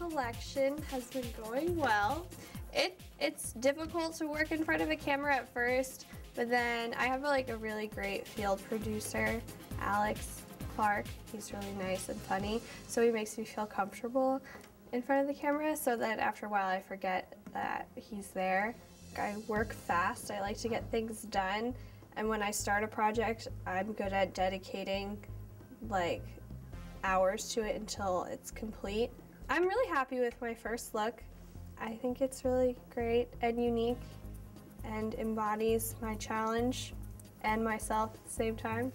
collection has been going well. It's difficult to work in front of a camera at first, but then I have a really great field producer, Alex Clark. He's really nice and funny, so he makes me feel comfortable in front of the camera, so that after a while I forget that he's there. I work fast, I like to get things done, and when I start a project, I'm good at dedicating hours to it until it's complete. I'm really happy with my first look. I think it's really great and unique and embodies my challenge and myself at the same time.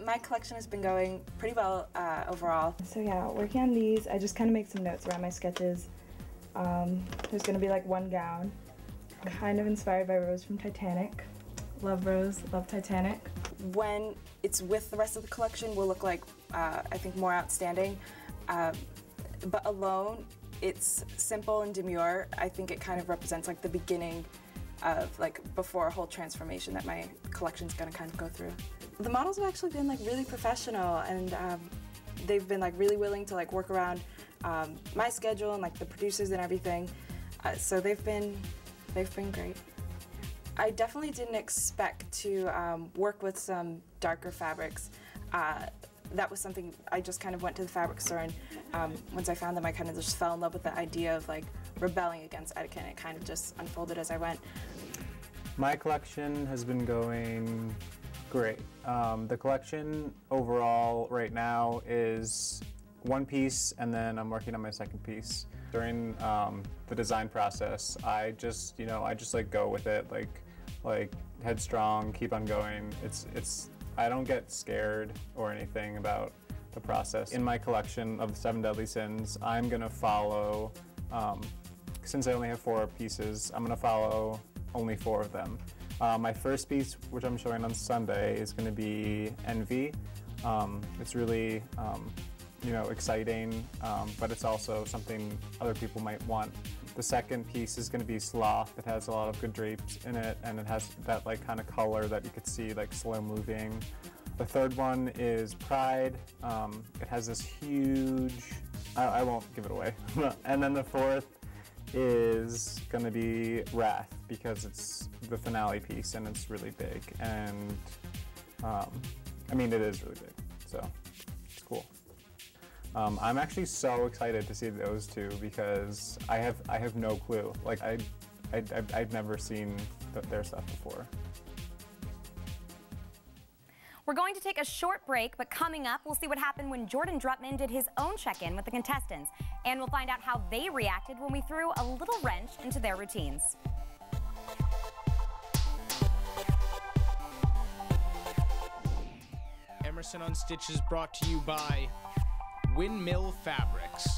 My collection has been going pretty well overall. So yeah, working on these, I just kind of make some notes around my sketches. There's going to be one gown, kind of inspired by Rose from Titanic. Love Rose, love Titanic. When it's with the rest of the collection, will look I think more outstanding. But alone, it's simple and demure. I think it kind of represents the beginning of before a whole transformation that my collection's gonna kind of go through. The models have actually been really professional, and they've been really willing to work around my schedule and the producers and everything. So they've been great. I definitely didn't expect to work with some darker fabrics. That was something I just kind of went to the fabric store, and once I found them, I kind of just fell in love with the idea of rebelling against etiquette, and it kind of just unfolded as I went. My collection has been going great. The collection overall right now is one piece, and then I'm working on my second piece. During the design process, I just go with it, headstrong, keep on going. I don't get scared or anything about the process. In my collection of the 7 Deadly Sins, I'm gonna follow, since I only have 4 pieces, I'm gonna follow only 4 of them. My first piece, which I'm showing on Sunday, is gonna be Envy. It's really, exciting, but it's also something other people might want. The second piece is going to be Sloth. It has a lot of good drapes in it, and it has that kind of color that you could see slow moving. The third one is Pride. It has this huge, I won't give it away. And then the fourth is going to be Wrath, because it's the finale piece and it's really big, and it is really big, so it's cool. I'm actually so excited to see those two, because I have no clue. I've never seen their stuff before. We're going to take a short break, but coming up, we'll see what happened when Jordan Drutman did his own check-in with the contestants, and we'll find out how they reacted when we threw a little wrench into their routines. Emerson Unstitched is brought to you by Windmill Fabrics,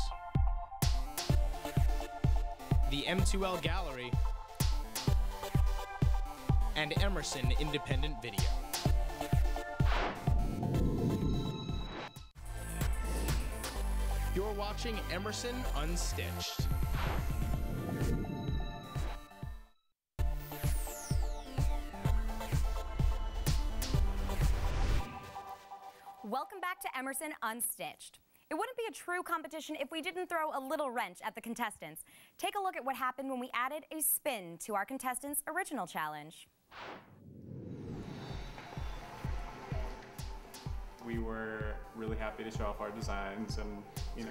the M2L Gallery, and Emerson Independent Video. You're watching Emerson Unstitched. Welcome back to Emerson Unstitched. It wouldn't be a true competition if we didn't throw a little wrench at the contestants. Take a look at what happened when we added a spin to our contestants' original challenge. We were really happy to show off our designs, and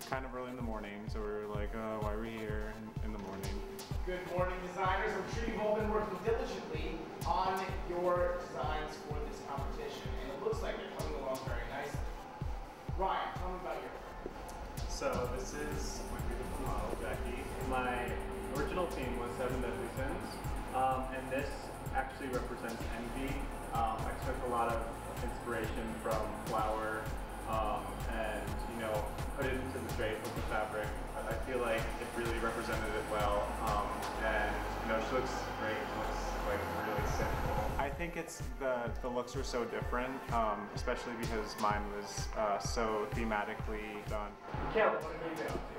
kind of early in the morning, so we were like, oh, why are we here in the morning? Good morning, designers. I'm sure you've all been working diligently on your designs for this competition, and it looks like they're coming along very nicely. Ryan, tell me about your work. So this is my beautiful model, Jackie. My original theme was 7 Deadly Sins, and this actually represents envy. I took a lot of inspiration from flour and put it into the drape of the fabric. I feel like it really represented it well, and she looks great. It looks really simple. I think it's the looks are so different, especially because mine was so thematically done. Kelly, what have you been up to?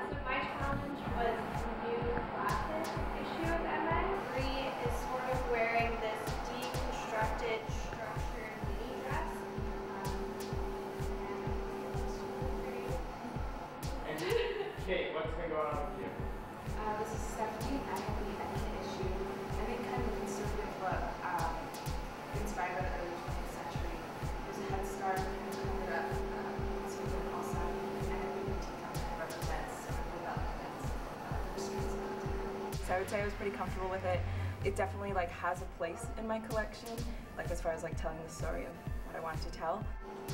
So my challenge was the new glasses issue of MN. Bree is sort of wearing this deconstructed, structured mini dress. And Kate, what's been think that had the issue. I think kind of a conservative look, inspired by the early 20th century. There's a headscarf kind of covered up, sort of also, and I think the teacup kind of represents some of the developments of the streets of the town. So I would say I was pretty comfortable with it. It definitely like has a place in my collection, like as far as like telling the story of what I want to tell.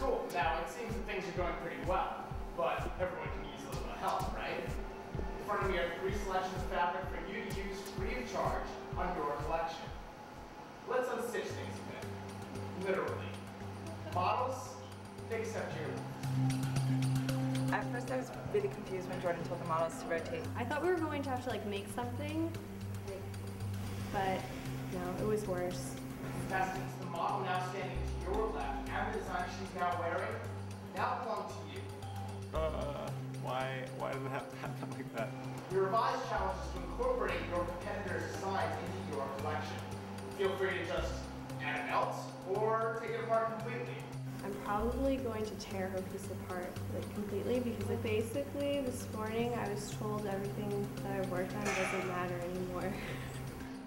Cool. Now it seems that things are going pretty well, but everyone can use a little bit of help, right? In front of me are 3 selections of fabric for you to use free of charge on your collection. Let's unstitch things a bit. Literally. Models, take a step to your left. At first I was really confused when Jordan told the models to rotate. I thought we were going to have to like make something, but no, it was worse. Contestants, the model now standing to your left and the design she's now wearing now belong to you. Why did it have to happen like that? Your revised challenge is to incorporate your competitor's designs into your collection. Feel free to just add a belt or take it apart completely. I'm probably going to tear her piece apart like completely because like, basically this morning I was told everything that I worked on doesn't matter anymore.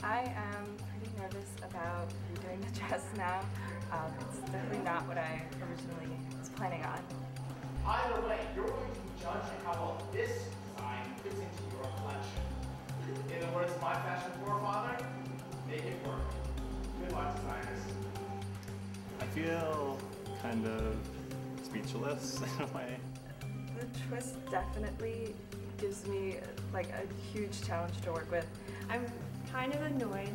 I am pretty nervous about redoing the dress now. It's definitely not what I originally was planning on. Either way, you're going to be judged on how well this design fits into your collection. In the words of my fashion forefather, make it work. Good luck, designers. I feel kind of speechless in a way. The twist definitely gives me like a huge challenge to work with. I'm kind of annoyed.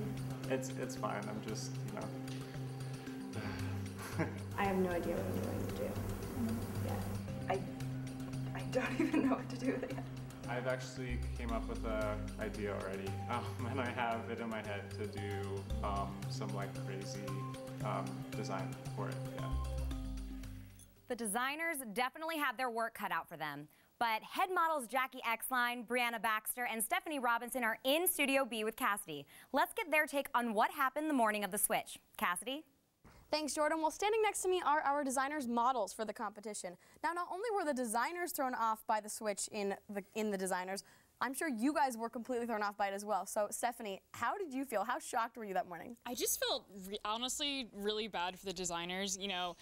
It's fine. I'm just, you know. I have no idea what I'm going to do. Yeah. I don't even know what to do with it yet. I've actually came up with an idea already, and I have it in my head to do some like crazy design for it. Yeah. The designers definitely had their work cut out for them. But head models Jackie Exline, Brianna Baxter, and Stephanie Robinson are in Studio B with Cassidy. Let's get their take on what happened the morning of the switch. Cassidy? Thanks, Jordan. Well, standing next to me are our designers' models for the competition. Now, not only were the designers thrown off by the switch in the designers, I'm sure you guys were completely thrown off by it as well. So, Stephanie, how did you feel? How shocked were you that morning? I just felt honestly really bad for the designers. You know,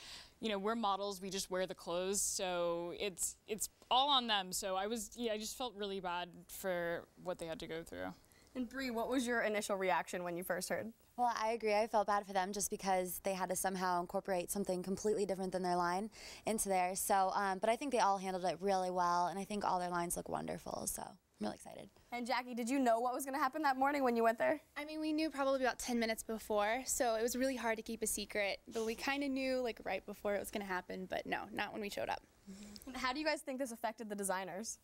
we're models, we just wear the clothes, so it's all on them. So I just felt really bad for what they had to go through. And Bree, what was your initial reaction when you first heard? Well, I agree. I felt bad for them just because they had to somehow incorporate something completely different than their line into there. So, but I think they all handled it really well, and I think all their lines look wonderful. So I'm really excited. And Jackie, did you know what was going to happen that morning when you went there? I mean, we knew probably about 10 minutes before, so it was really hard to keep a secret. But we kind of knew like right before it was going to happen, but no, not when we showed up. Mm-hmm. How do you guys think this affected the designers?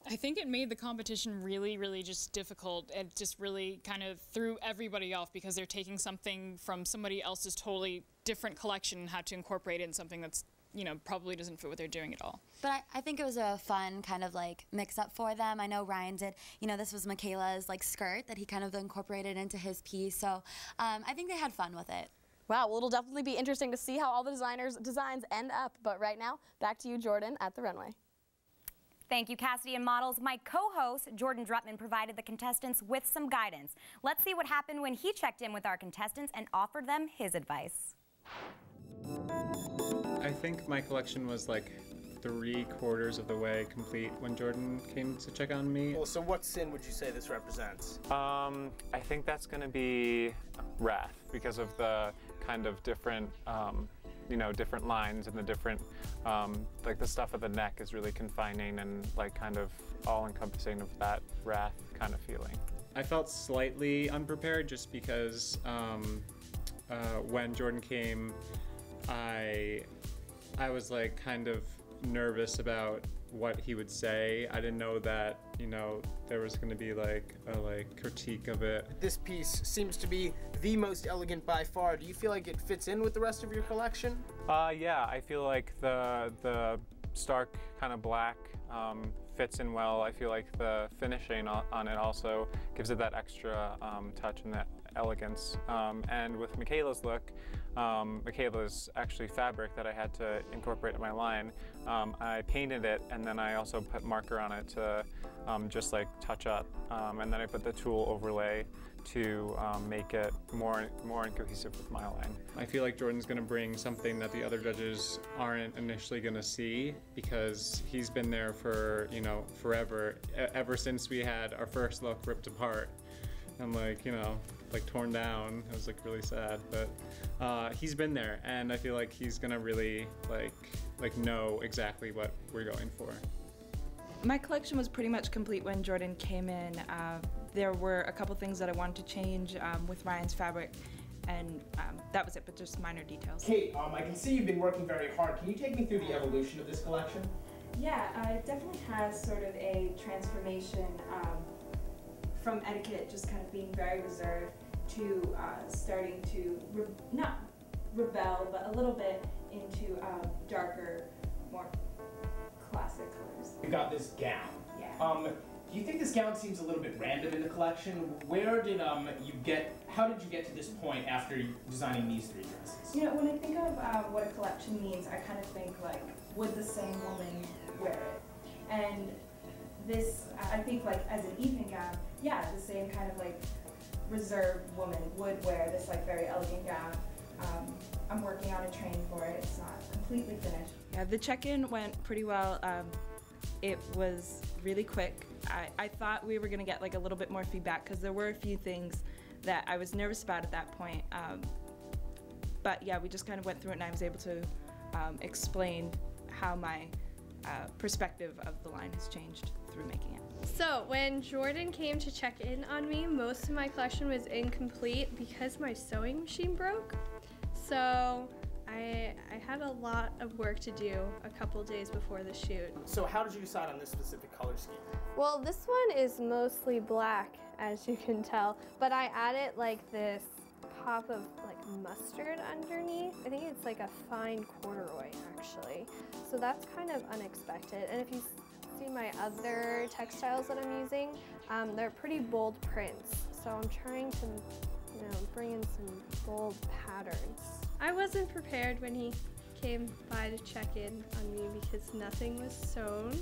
I think it made the competition really, really just difficult. It just really kind of threw everybody off because they're taking something from somebody else's totally different collection and had to incorporate it in something that's, you know, probably doesn't fit what they're doing at all. But I think it was a fun kind of like mix-up for them. I know Ryan did, you know, this was Michaela's like skirt that he kind of incorporated into his piece. So I think they had fun with it. Wow, well, it'll definitely be interesting to see how all the designs end up. But right now, back to you, Jordan, at the runway. Thank you, Cassidy and models. My co-host, Jordan Drutman, provided the contestants with some guidance. Let's see what happened when he checked in with our contestants and offered them his advice. I think my collection was like 3/4 of the way complete when Jordan came to check on me. Well, so what sin would you say this represents? I think that's going to be wrath because of the kind of different you know, different lines and the different, like the stuff at the neck is really confining and like kind of all-encompassing of that wrath kind of feeling. I felt slightly unprepared just because when Jordan came, I was like kind of nervous about what he would say. I didn't know that, you know, there was going to be like a critique of it. This piece seems to be the most elegant by far. Do you feel like it fits in with the rest of your collection? Yeah, I feel like the stark kind of black fits in well. I feel like the finishing on it also gives it that extra touch and that elegance. And with Michaela's look, Michaela's actually fabric that I had to incorporate in my line. I painted it, and then I also put marker on it to just like touch up, and then I put the tulle overlay to make it more cohesive with my line. I feel like Jordan's going to bring something that the other judges aren't initially going to see, because he's been there for, you know, forever, ever since we had our first look ripped apart and, like, you know, like torn down. It was like really sad, but he's been there, and I feel like he's going to really like know exactly what we're going for. My collection was pretty much complete when Jordan came in. There were a couple things that I wanted to change with Ryan's fabric, and that was it, but just minor details. Kate, I can see you've been working very hard. Can you take me through the evolution of this collection? Yeah, it definitely has sort of a transformation from etiquette, just kind of being very reserved, to starting to, not rebel, but a little bit into darker, more classic colors. You got this gown. Yeah. Do you think this gown seems a little bit random in the collection? Where did how did you get to this point after designing these three dresses? You know, when I think of what a collection means, I kind of think like, would the same woman wear it? And this, I think like as an evening gown, yeah, the same kind of like reserved woman would wear this like very elegant gown. I'm working on a training for it. It's not completely finished. Yeah, the check-in went pretty well. It was really quick. I thought we were gonna get like a little bit more feedback, because there were a few things that I was nervous about at that point. But yeah, we just kind of went through it, and I was able to explain how my perspective of the line has changed through making it. So when Jordan came to check in on me, most of my collection was incomplete because my sewing machine broke. So I had a lot of work to do a couple days before the shoot. So how did you decide on this specific color scheme? Well, this one is mostly black, as you can tell, but I added like this pop of like mustard underneath. I think it's like a fine corduroy, actually. So that's kind of unexpected. And if you see my other textiles that I'm using, they're pretty bold prints. So I'm trying to, you know, bring in some bold patterns. I wasn't prepared when he came by to check in on me because nothing was sewn.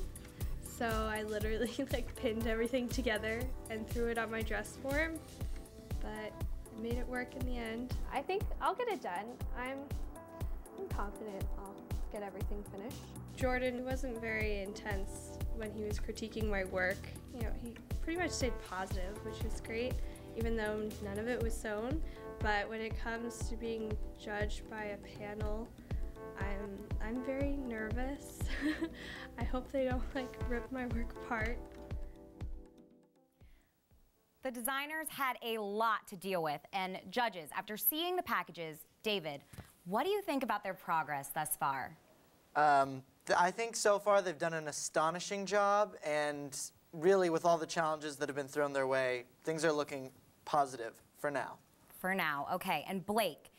So I literally like pinned everything together and threw it on my dress for him. But I made it work in the end. I think I'll get it done. I'm confident I'll get everything finished. Jordan wasn't very intense when he was critiquing my work. You know, he pretty much stayed positive, which was great, even though none of it was sewn. But when it comes to being judged by a panel, I'm very nervous. I hope they don't like rip my work apart. The designers had a lot to deal with, and judges, after seeing the packages, David, what do you think about their progress thus far? I think so far they've done an astonishing job, and really with all the challenges that have been thrown their way, things are looking positive for now. For now, okay. And Blake,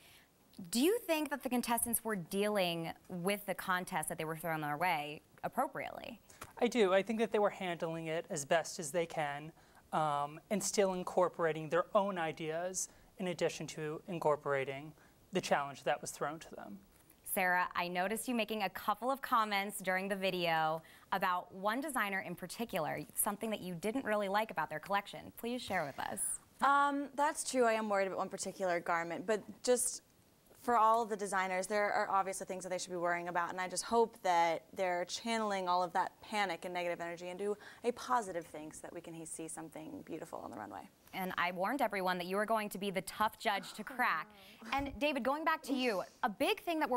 do you think that the contestants were dealing with the contest that they were thrown their way appropriately? I do. I think that they were handling it as best as they can, and still incorporating their own ideas in addition to incorporating the challenge that was thrown to them. Sarah, I noticed you making a couple of comments during the video about one designer in particular, something that you didn't really like about their collection. Please share with us. That's true. I am worried about one particular garment, but just for all of the designers, there are obviously things that they should be worrying about, and I just hope that they're channeling all of that panic and negative energy into a positive thing so that we can see something beautiful on the runway. And I warned everyone that you were going to be the tough judge to crack. And David, going back to you, a big thing that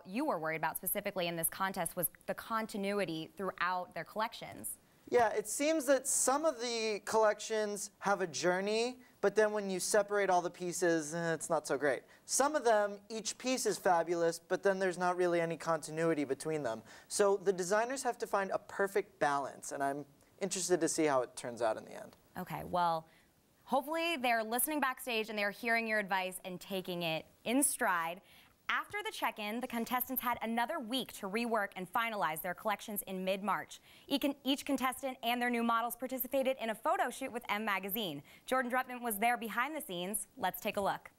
you were worried about specifically in this contest was the continuity throughout their collections. Yeah, it seems that some of the collections have a journey, but then when you separate all the pieces, it's not so great. Some of them, each piece is fabulous, but then there's not really any continuity between them. So the designers have to find a perfect balance, and I'm interested to see how it turns out in the end. Okay, well, hopefully they're listening backstage and they're hearing your advice and taking it in stride. After the check-in, the contestants had another week to rework and finalize their collections in mid-March. Each contestant and their new models participated in a photo shoot with M Magazine. Jordan Drutman was there behind the scenes. Let's take a look.